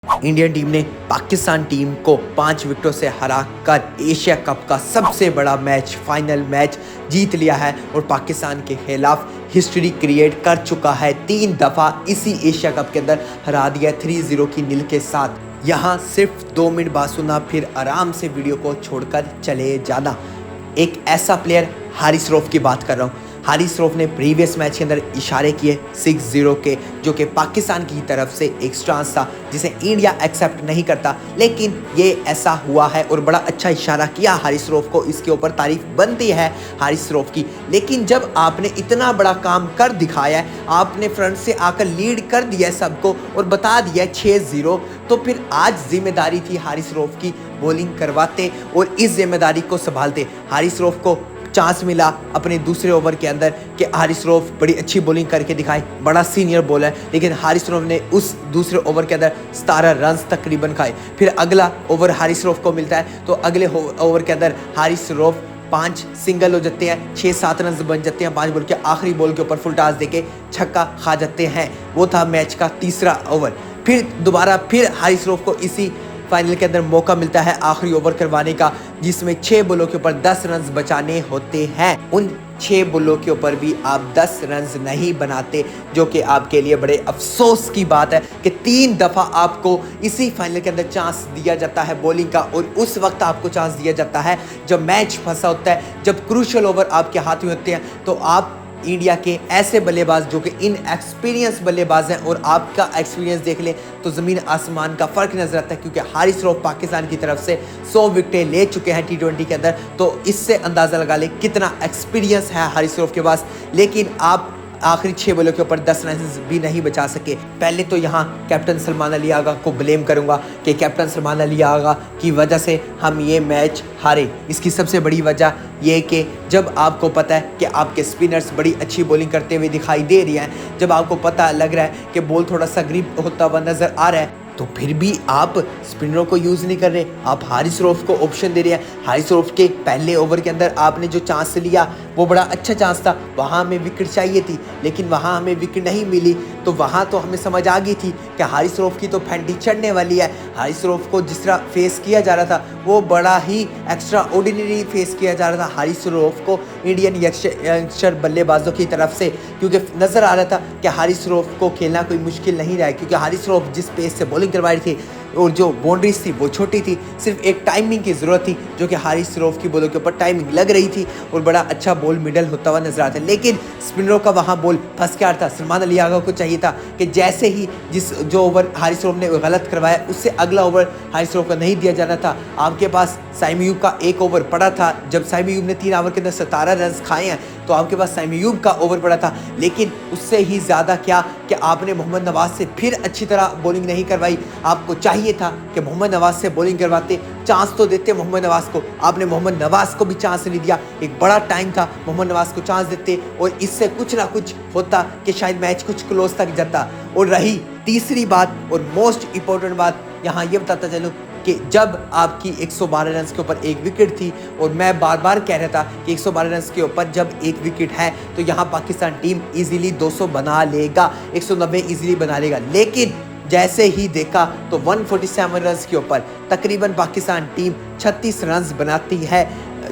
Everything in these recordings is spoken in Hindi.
इंडियन टीम ने पाकिस्तान टीम को 5 विकेटों से हराकर एशिया कप का सबसे बड़ा मैच फाइनल मैच जीत लिया है और पाकिस्तान के खिलाफ हिस्ट्री क्रिएट कर चुका है। 3 दफ़ा इसी एशिया कप के अंदर हरा दिया 3-0 की नील के साथ। यहाँ सिर्फ 2 मिनट बाद सुना, फिर आराम से वीडियो को छोड़कर चले जाना। एक ऐसा प्लेयर हारिस रऊफ की बात कर रहा हूँ। हारिस रऊफ ने प्रीवियस मैच के अंदर इशारे किए 6-0 के, जो कि पाकिस्तान की तरफ से एक चांस था जिसे इंडिया एक्सेप्ट नहीं करता, लेकिन ये ऐसा हुआ है और बड़ा अच्छा इशारा किया हारिस रऊफ को। इसके ऊपर तारीफ बनती है हारिस रऊफ की। लेकिन जब आपने इतना बड़ा काम कर दिखाया है, आपने फ्रंट से आकर लीड कर दिया है सबको और बता दिया 6-0, तो फिर आज जिम्मेदारी थी हारिस रऊफ की बॉलिंग करवाते और इस जिम्मेदारी को संभालते। हारिस रऊफ को चांस मिला अपने दूसरे ओवर के अंदर कि हारिस रऊफ बड़ी अच्छी बॉलिंग करके दिखाए, बड़ा सीनियर बॉलर, लेकिन हारिस रऊफ ने उस दूसरे ओवर के अंदर 17 रन तकरीबन खाए। फिर अगला ओवर हारिस रऊफ को मिलता है, तो अगले ओवर के अंदर हारिस रऊफ 5 सिंगल हो जाते हैं, 6-7 रन बन जाते हैं। 5 बॉल के आखिरी बॉल के ऊपर फुल टॉस देके छक्का खा जाते हैं। वो था मैच का तीसरा ओवर। फिर दोबारा हारिस रऊफ को इसी फाइनल के अंदर मौका मिलता है आखिरी ओवर करवाने का, जिसमें 6 बॉलों के ऊपर 10 रन बचाने होते हैं। उन 6 बॉलों के ऊपर भी आप 10 रन नहीं बनाते, जो कि आपके लिए बड़े अफसोस की बात है कि 3 दफ़ा आपको इसी फाइनल के अंदर चांस दिया जाता है बॉलिंग का, और उस वक्त आपको चांस दिया जाता है जब मैच फंसा होता है, जब क्रूशियल ओवर आपके हाथ में होते हैं। तो आप इंडिया के ऐसे बल्लेबाज जो कि इनएक्सपीरियंस बल्लेबाज हैं, और आपका एक्सपीरियंस देख लें तो ज़मीन आसमान का फ़र्क नज़र आता है, क्योंकि हारिस रऊफ पाकिस्तान की तरफ से 100 विकेटें ले चुके हैं T20 के अंदर। तो इससे अंदाज़ा लगा लें कितना एक्सपीरियंस है हारिस रऊफ के पास। लेकिन आप आखिरी 6 बॉलों के ऊपर 10 रन भी नहीं बचा सके। पहले तो यहाँ कैप्टन सलमान अली आगा को ब्लेम करूँगा कि कैप्टन सलमान अली आगा की वजह से हम ये मैच हारे। इसकी सबसे बड़ी वजह ये कि जब आपको पता है कि आपके स्पिनर्स बड़ी अच्छी बॉलिंग करते हुए दिखाई दे रही हैं, जब आपको पता लग रहा है कि बॉल थोड़ा सा ग्रिप होता हुआ नज़र आ रहा है, तो फिर भी आप स्पिनरों को यूज़ नहीं कर रहे। आप हारिस रऊफ को ऑप्शन दे रहे हैं। हारिस रऊफ के पहले ओवर के अंदर आपने जो चांस लिया वो बड़ा अच्छा चांस था, वहाँ हमें विकेट चाहिए थी, लेकिन वहाँ हमें विकेट नहीं मिली। तो वहाँ तो हमें समझ आ गई थी कि हारिस रऊफ की तो फैंटी चढ़ने वाली है। हारिस रऊफ को जिस तरह फेस किया जा रहा था वो बड़ा ही एक्स्ट्रा ऑर्डिनरी फेस किया जा रहा था हारिस रऊफ को इंडियन यंगस्टर बल्लेबाजों की तरफ से, क्योंकि नज़र आ रहा था कि हारिस रऊफ को खेलना कोई मुश्किल नहीं रहा है, क्योंकि हारिस रऊफ जिस पेस से बॉलिंग करवा रही थी और जो बाउंड्रीज थी वो छोटी थी। सिर्फ एक टाइमिंग की ज़रूरत थी, जो कि हारिस रऊफ की बॉलों के ऊपर टाइमिंग लग रही थी और बड़ा अच्छा बॉल मिडल होता हुआ नजर आता है। लेकिन स्पिनरों का वहाँ बॉल फंस के आ रहा था। सलमान अली आगा को चाहिए था कि जैसे ही जो ओवर हारिस रऊफ ने गलत करवाया, उससे अगला ओवर हारिस रऊफ को नहीं दिया जाना था। आपके पास साइम अयूब का एक ओवर पड़ा था। जब साइम अयूब ने 3 ओवर के अंदर 17 रन खाए हैं, तो आपके पास साइम अयूब का ओवर पड़ा था। लेकिन उससे ही ज़्यादा क्या कि आपने मोहम्मद नवाज से फिर अच्छी तरह बॉलिंग नहीं करवाई। आपको चाहिए था कि मोहम्मद नवाज से बॉलिंग करवाते, चांस तो देते मोहम्मद नवाज को। आपने मोहम्मद नवाज को भी चांस नहीं दिया। एक बड़ा टाइम था, मोहम्मद नवाज को चांस देते और इससे कुछ ना कुछ होता कि शायद मैच कुछ क्लोज तक जाता। और रही तीसरी बात और मोस्ट इंपॉर्टेंट बात, यहाँ ये बताता चलूँ कि जब आपकी 112 रन के ऊपर एक विकेट थी, और मैं बार बार कह रहा था कि 112 रन के ऊपर जब एक विकेट है तो यहाँ पाकिस्तान टीम इजीली 200 बना लेगा, 190 इजीली बना लेगा। लेकिन जैसे ही देखा तो 147 रन के ऊपर तकरीबन पाकिस्तान टीम 36 रन बनाती है।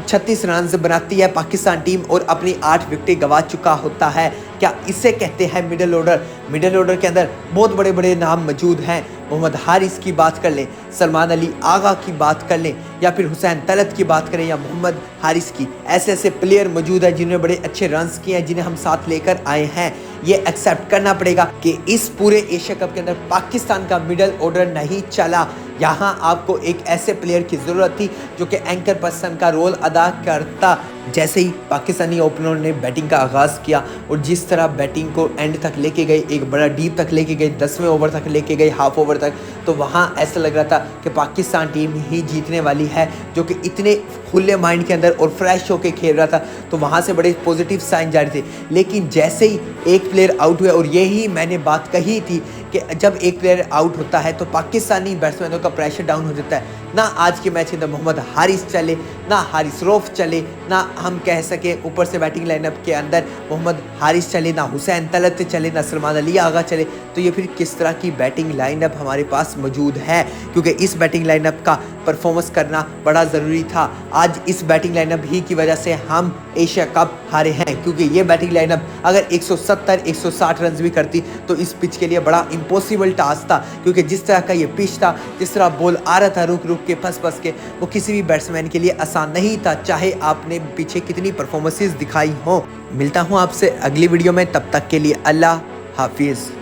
36 रन बनाती है पाकिस्तान टीम और अपनी 8 विकेटें गंवा चुका होता है। क्या इसे कहते हैं मिडिल ऑर्डर? मिडिल ऑर्डर के अंदर बहुत बड़े बड़े नाम मौजूद हैं। मोहम्मद हारिस की बात कर लें, सलमान अली आगा की बात कर लें, या फिर हुसैन तलत की बात करें, या मोहम्मद हारिस की, ऐसे ऐसे प्लेयर मौजूद हैं जिन्होंने बड़े अच्छे रन्स किए हैं, जिन्हें हम साथ लेकर आए हैं। ये एक्सेप्ट करना पड़ेगा कि इस पूरे एशिया कप के अंदर पाकिस्तान का मिडल ऑर्डर नहीं चला। यहाँ आपको एक ऐसे प्लेयर की ज़रूरत थी जो कि एंकर पर्सन का रोल अदा करता। जैसे ही पाकिस्तानी ओपनर ने बैटिंग का आगाज़ किया और जिस तरह बैटिंग को एंड तक लेके गए, एक बड़ा डीप तक लेके गए, 10वें ओवर तक लेके गए, हाफ ओवर तक, तो वहाँ ऐसा लग रहा था कि पाकिस्तान टीम ही जीतने वाली है, जो कि इतने खुले माइंड के अंदर और फ्रेश होकर खेल रहा था। तो वहाँ से बड़े पॉजिटिव साइन जा रहे थे। लेकिन जैसे ही एक प्लेयर आउट हुआ, और यही मैंने बात कही थी कि जब एक प्लेयर आउट होता है तो पाकिस्तानी बैट्समैनों का प्रेशर डाउन हो जाता है। ना आज के मैच के अंदर मोहम्मद हारिस चले, ना हारिस रऊफ चले, ना हम कह सके ऊपर से बैटिंग लाइनअप के अंदर मोहम्मद हारिस चले, ना हुसैन तलत चले, ना सलमान अली आगा चले। तो तो ये फिर किस तरह की बैटिंग लाइनअप हमारे पास मौजूद है, क्योंकि इस बैटिंग लाइनअप का परफॉर्मेंस करना बड़ा ज़रूरी था। आज इस बैटिंग लाइनअप ही की वजह से हम एशिया कप हारे हैं, क्योंकि ये बैटिंग लाइनअप अगर 170-160 रन भी करती तो इस पिच के लिए बड़ा इम्पॉसिबल टास्क था, क्योंकि जिस तरह का ये पिच था, जिस तरह बॉल आ रहा था रुक रुक के फंस के, वो किसी भी बैट्समैन के लिए आसान नहीं था, चाहे आपने पीछे कितनी परफॉर्मेंसेस दिखाई हो। मिलता हूँ आपसे अगली वीडियो में, तब तक के लिए अल्लाह हाफिज़।